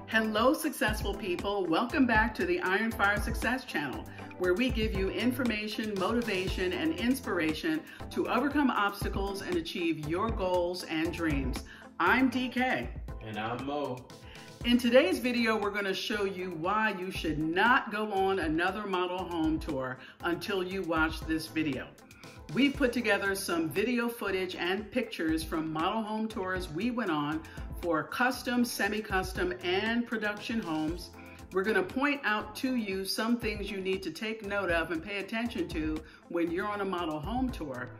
Hello, successful people. Welcome back to the Iron Fire Success Channel, where we give you information, motivation, and inspiration to overcome obstacles and achieve your goals and dreams. I'm DK. And I'm Mo. In today's video, we're going to show you why you should not go on another model home tour until you watch this video. We've put together some video footage and pictures from model home tours we went on for custom, semi-custom, and production homes. We're going to point out to you some things you need to take note of and pay attention to when you're on a model home tour.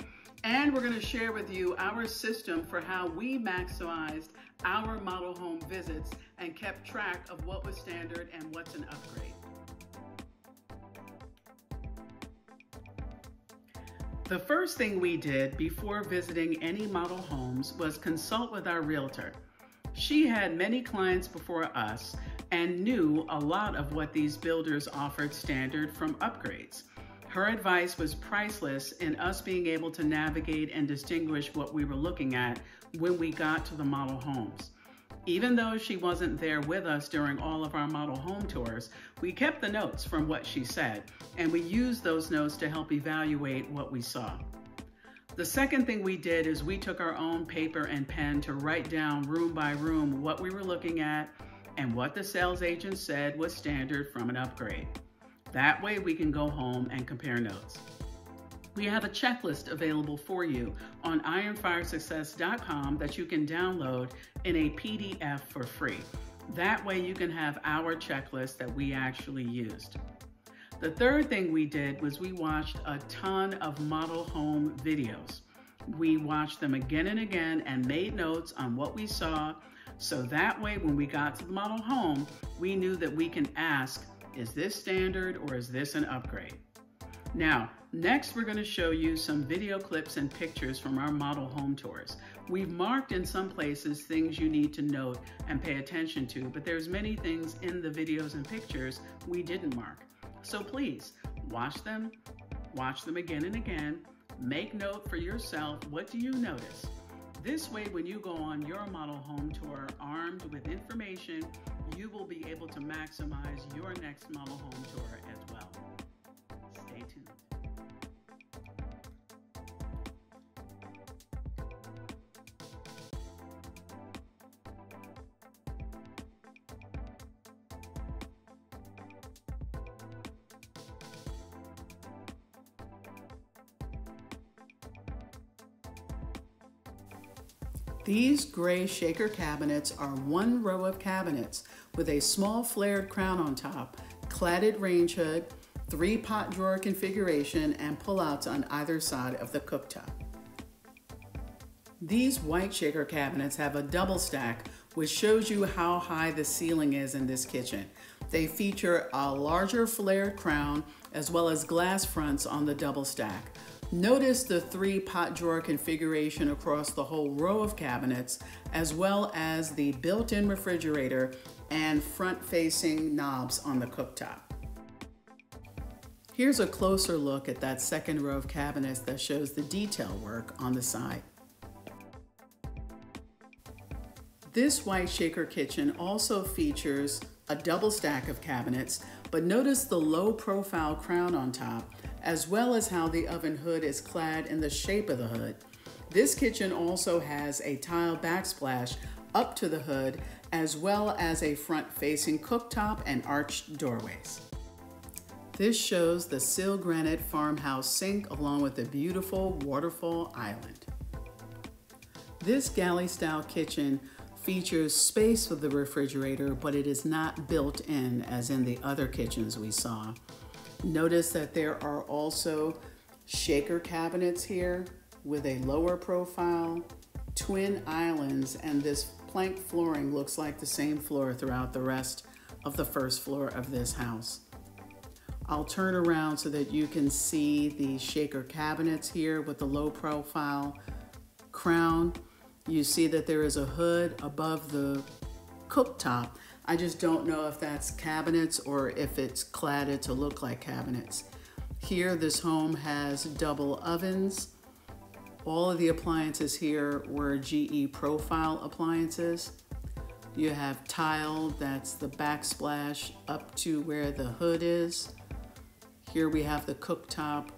And we're going to share with you our system for how we maximized our model home visits and kept track of what was standard and what's an upgrade. The first thing we did before visiting any model homes was consult with our realtor. She had many clients before us and knew a lot of what these builders offered standard from upgrades. Her advice was priceless in us being able to navigate and distinguish what we were looking at when we got to the model homes. Even though she wasn't there with us during all of our model home tours, we kept the notes from what she said, and we used those notes to help evaluate what we saw. The second thing we did is we took our own paper and pen to write down room by room what we were looking at and what the sales agent said was standard from an upgrade. That way we can go home and compare notes. We have a checklist available for you on ironfiresuccess.com that you can download in a PDF for free. That way you can have our checklist that we actually used. The third thing we did was we watched a ton of model home videos. We watched them again and again and made notes on what we saw, so that way when we got to the model home, we knew that we can ask, is this standard or is this an upgrade? Now, next we're going to show you some video clips and pictures from our model home tours. We've marked in some places things you need to note and pay attention to, but there's many things in the videos and pictures we didn't mark. So please, watch them again and again, make note for yourself, what do you notice? This way, when you go on your model home tour armed with information, you will be able to maximize your next model home tour as well. Stay tuned. These gray shaker cabinets are one row of cabinets with a small flared crown on top, cladded range hood, 3 pot drawer configuration, and pullouts on either side of the cooktop. These white shaker cabinets have a double stack, which shows you how high the ceiling is in this kitchen. They feature a larger flared crown as well as glass fronts on the double stack. Notice the 3 pot drawer configuration across the whole row of cabinets, as well as the built-in refrigerator and front-facing knobs on the cooktop. Here's a closer look at that second row of cabinets that shows the detail work on the side. This white shaker kitchen also features a double stack of cabinets, but notice the low profile crown on top, as well as how the oven hood is clad in the shape of the hood. This kitchen also has a tile backsplash up to the hood, as well as a front-facing cooktop and arched doorways. This shows the Seal Granite farmhouse sink along with a beautiful waterfall island. This galley-style kitchen features space for the refrigerator, but it is not built in as in the other kitchens we saw. Notice that there are also shaker cabinets here with a lower profile, twin islands, and this plank flooring looks like the same floor throughout the rest of the first floor of this house. I'll turn around so that you can see the shaker cabinets here with the low profile crown. You see that there is a hood above the cooktop. I just don't know if that's cabinets or if it's cladded to look like cabinets. Here, this home has double ovens. All of the appliances here were GE Profile appliances. You have tile, that's the backsplash up to where the hood is. Here we have the cooktop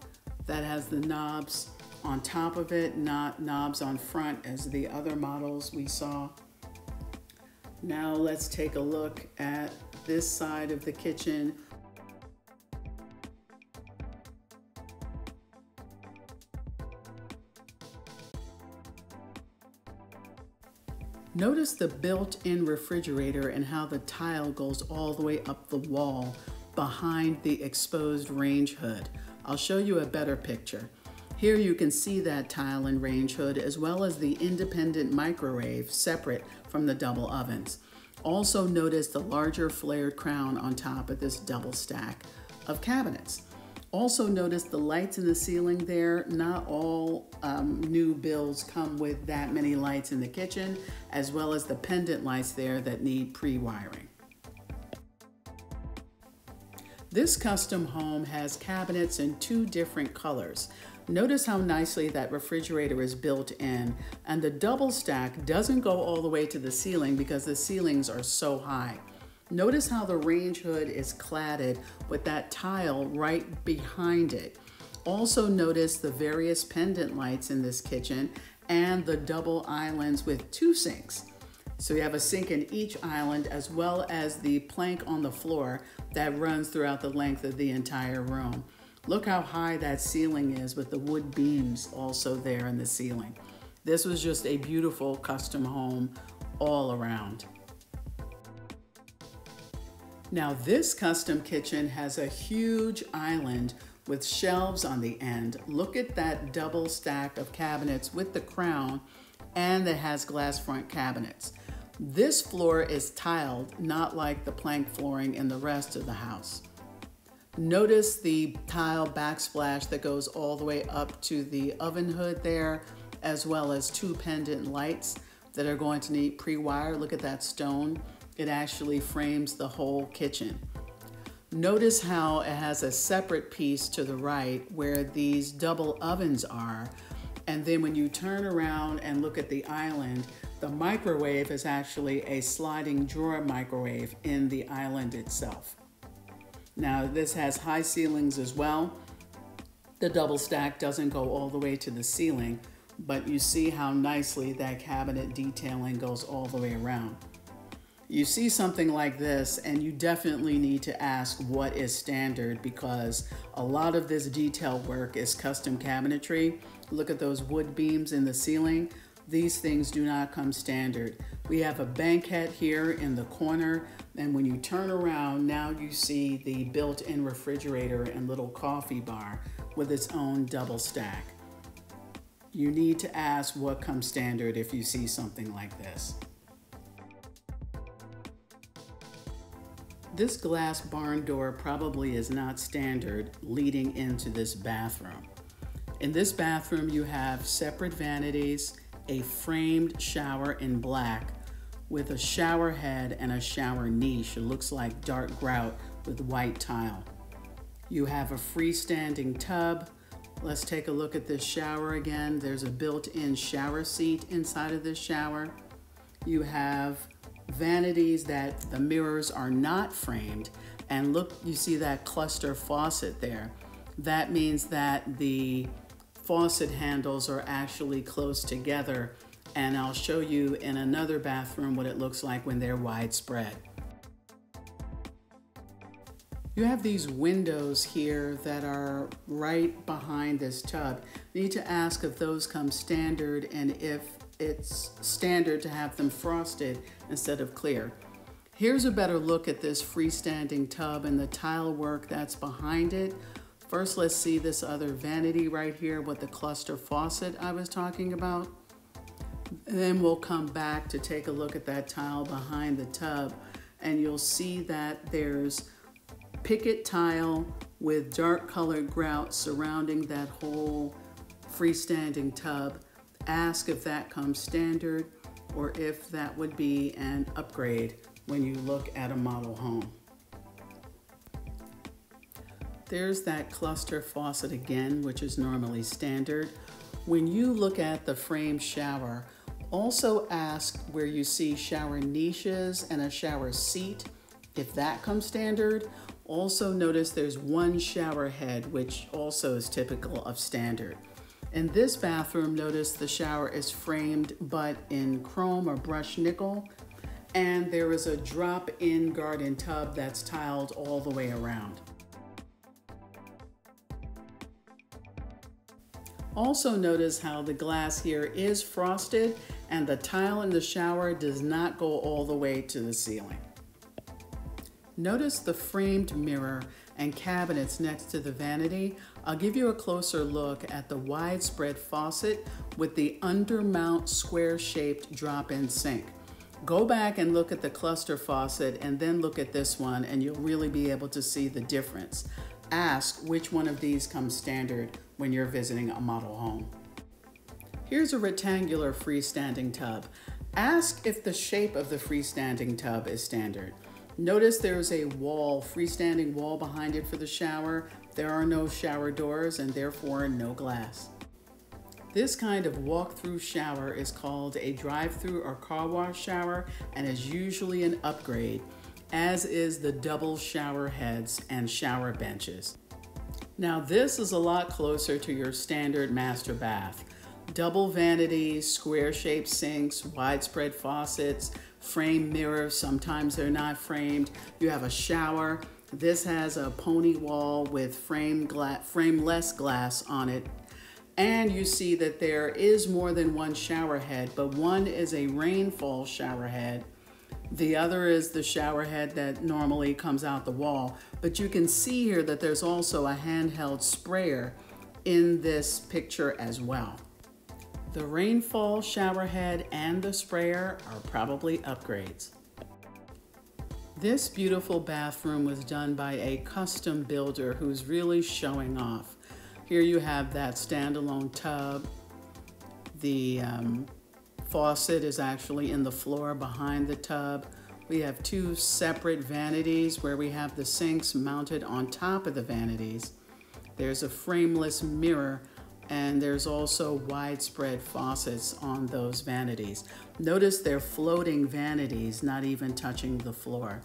that has the knobs on top of it, not knobs on front as the other models we saw. Now let's take a look at this side of the kitchen. Notice the built-in refrigerator and how the tile goes all the way up the wall behind the exposed range hood. I'll show you a better picture. Here you can see that tile and range hood as well as the independent microwave separate from the double ovens. Also notice the larger flared crown on top of this double stack of cabinets. Also notice the lights in the ceiling there. Not all new builds come with that many lights in the kitchen, as well as the pendant lights there that need pre-wiring. This custom home has cabinets in 2 different colors. Notice how nicely that refrigerator is built in, and the double stack doesn't go all the way to the ceiling because the ceilings are so high. Notice how the range hood is cladded with that tile right behind it. Also notice the various pendant lights in this kitchen and the double islands with 2 sinks. So you have a sink in each island as well as the plank on the floor that runs throughout the length of the entire room. Look how high that ceiling is with the wood beams also there in the ceiling. This was just a beautiful custom home all around. Now this custom kitchen has a huge island with shelves on the end. Look at that double stack of cabinets with the crown, and it has glass front cabinets. This floor is tiled, not like the plank flooring in the rest of the house. Notice the tile backsplash that goes all the way up to the oven hood there, as well as 2 pendant lights that are going to need pre-wire. Look at that stone. It actually frames the whole kitchen. Notice how it has a separate piece to the right where these double ovens are. And then when you turn around and look at the island, the microwave is actually a sliding drawer microwave in the island itself. Now this has high ceilings as well. The double stack doesn't go all the way to the ceiling, but you see how nicely that cabinet detailing goes all the way around. You see something like this and you definitely need to ask what is standard, because a lot of this detail work is custom cabinetry. Look at those wood beams in the ceiling. These things do not come standard. We have a banquette here in the corner, and when you turn around, now you see the built-in refrigerator and little coffee bar with its own double stack. You need to ask what comes standard if you see something like this. This glass barn door probably is not standard leading into this bathroom. In this bathroom, you have separate vanities, a framed shower in black with a shower head and a shower niche. It looks like dark grout with white tile. You have a freestanding tub. Let's take a look at this shower again. There's a built-in shower seat inside of this shower. You have vanities that the mirrors are not framed, and look, you see that cluster faucet there. That means that the faucet handles are actually close together, and I'll show you in another bathroom what it looks like when they're widespread. You have these windows here that are right behind this tub. You need to ask if those come standard and if it's standard to have them frosted instead of clear. Here's a better look at this freestanding tub and the tile work that's behind it. First, let's see this other vanity right here with the cluster faucet I was talking about. And then we'll come back to take a look at that tile behind the tub, and you'll see that there's picket tile with dark colored grout surrounding that whole freestanding tub. Ask if that comes standard or if that would be an upgrade when you look at a model home. There's that cluster faucet again, which is normally standard. When you look at the frame shower, Also ask where you see shower niches and a shower seat, if that comes standard. Also notice there's one shower head, which also is typical of standard. In this bathroom, notice the shower is framed but in chrome or brushed nickel, and there is a drop-in garden tub that's tiled all the way around. Also notice how the glass here is frosted and the tile in the shower does not go all the way to the ceiling. Notice the framed mirror and cabinets next to the vanity. I'll give you a closer look at the widespread faucet with the undermount square-shaped drop-in sink. Go back and look at the cluster faucet and then look at this one and you'll really be able to see the difference. Ask which one of these comes standard when you're visiting a model home. Here's a rectangular freestanding tub. Ask if the shape of the freestanding tub is standard. Notice there's a wall, freestanding wall behind it for the shower. There are no shower doors and therefore no glass. This kind of walk-through shower is called a drive-through or car wash shower and is usually an upgrade, as is the double shower heads and shower benches. Now this is a lot closer to your standard master bath. Double vanities, square-shaped sinks, widespread faucets, framed mirrors, sometimes they're not framed. You have a shower. This has a pony wall with frameless glass on it. And you see that there is more than one shower head, but one is a rainfall shower head. The other is the shower head that normally comes out the wall. But you can see here that there's also a handheld sprayer in this picture as well. The rainfall shower head and the sprayer are probably upgrades. This beautiful bathroom was done by a custom builder who's really showing off. Here you have that standalone tub. The faucet is actually in the floor behind the tub. We have two separate vanities where we have the sinks mounted on top of the vanities. There's a frameless mirror and there's also widespread faucets on those vanities. Notice they're floating vanities, not even touching the floor.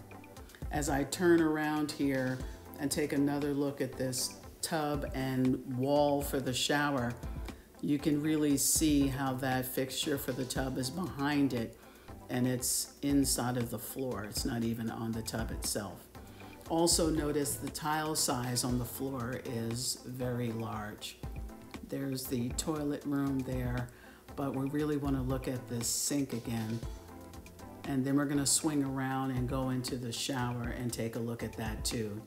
As I turn around here and take another look at this tub and wall for the shower, you can really see how that fixture for the tub is behind it and it's inside of the floor. It's not even on the tub itself. Also notice the tile size on the floor is very large. There's the toilet room there, but we really want to look at this sink again. And then we're going to swing around and go into the shower and take a look at that too,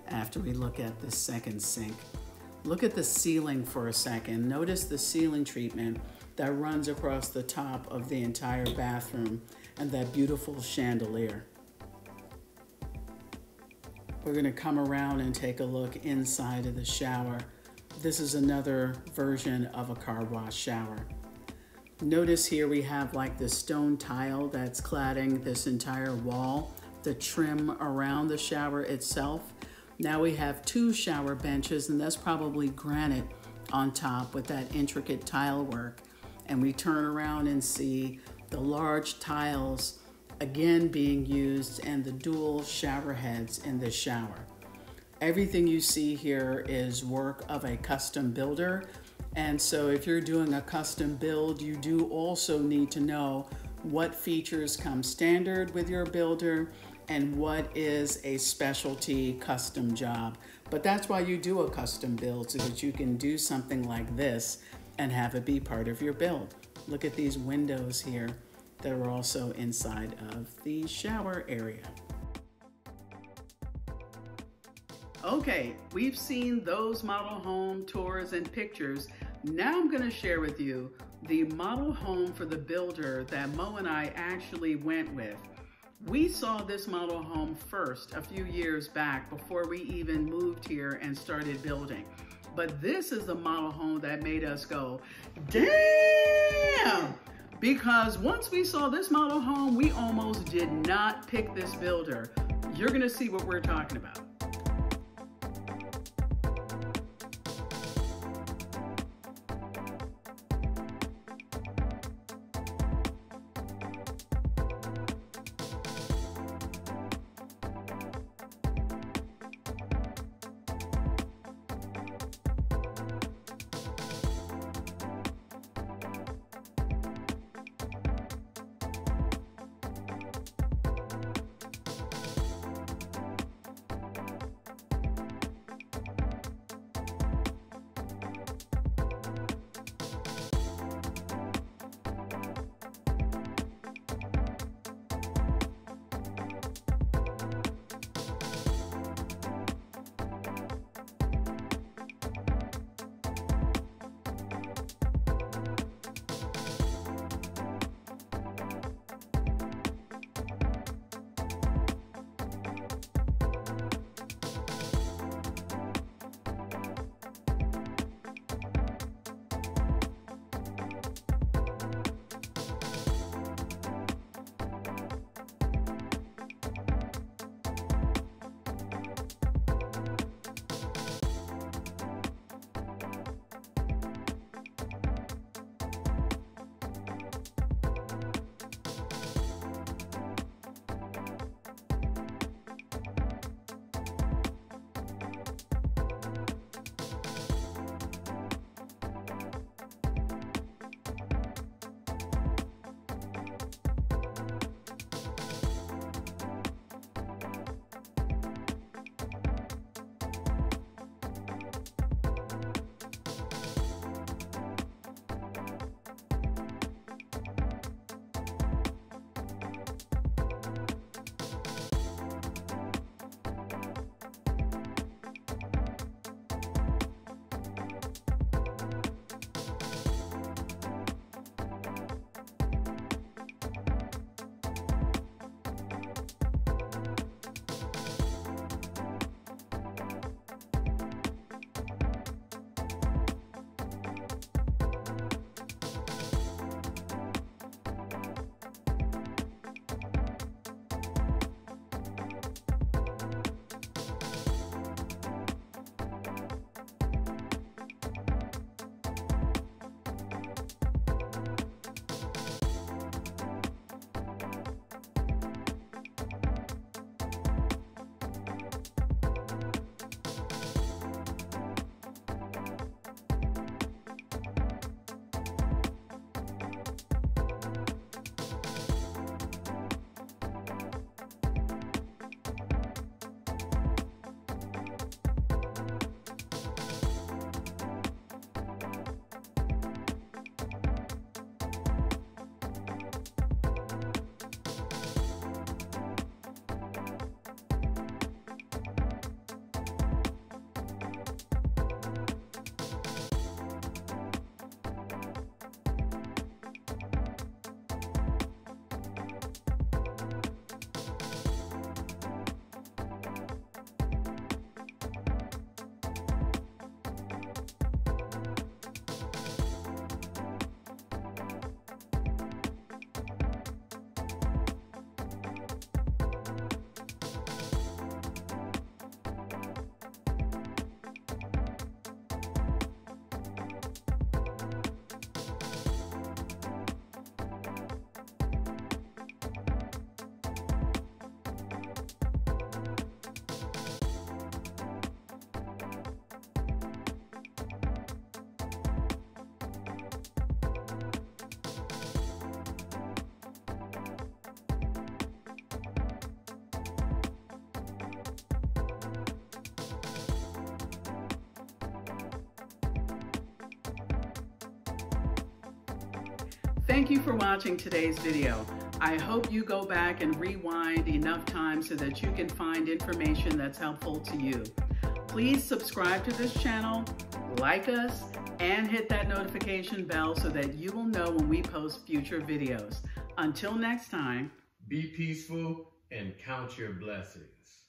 after we look at the second sink. Look at the ceiling for a second. Notice the ceiling treatment that runs across the top of the entire bathroom and that beautiful chandelier. We're going to come around and take a look inside of the shower. This is another version of a car wash shower. Notice here we have like the stone tile that's cladding this entire wall, the trim around the shower itself. Now we have two shower benches and that's probably granite on top with that intricate tile work. And we turn around and see the large tiles again being used and the dual shower heads in the shower. Everything you see here is work of a custom builder. And so if you're doing a custom build, you do also need to know what features come standard with your builder and what is a specialty custom job. But that's why you do a custom build, so that you can do something like this and have it be part of your build. Look at these windows here that are also inside of the shower area. Okay, we've seen those model home tours and pictures. Now I'm going to share with you the model home for the builder that Mo and I actually went with. We saw this model home first a few years back before we even moved here and started building. But this is the model home that made us go, damn! Because once we saw this model home, we almost did not pick this builder. You're going to see what we're talking about. Thank you for watching today's video. I hope you go back and rewind enough times so that you can find information that's helpful to you. Please subscribe to this channel, like us, and hit that notification bell so that you will know when we post future videos. Until next time, be peaceful and count your blessings.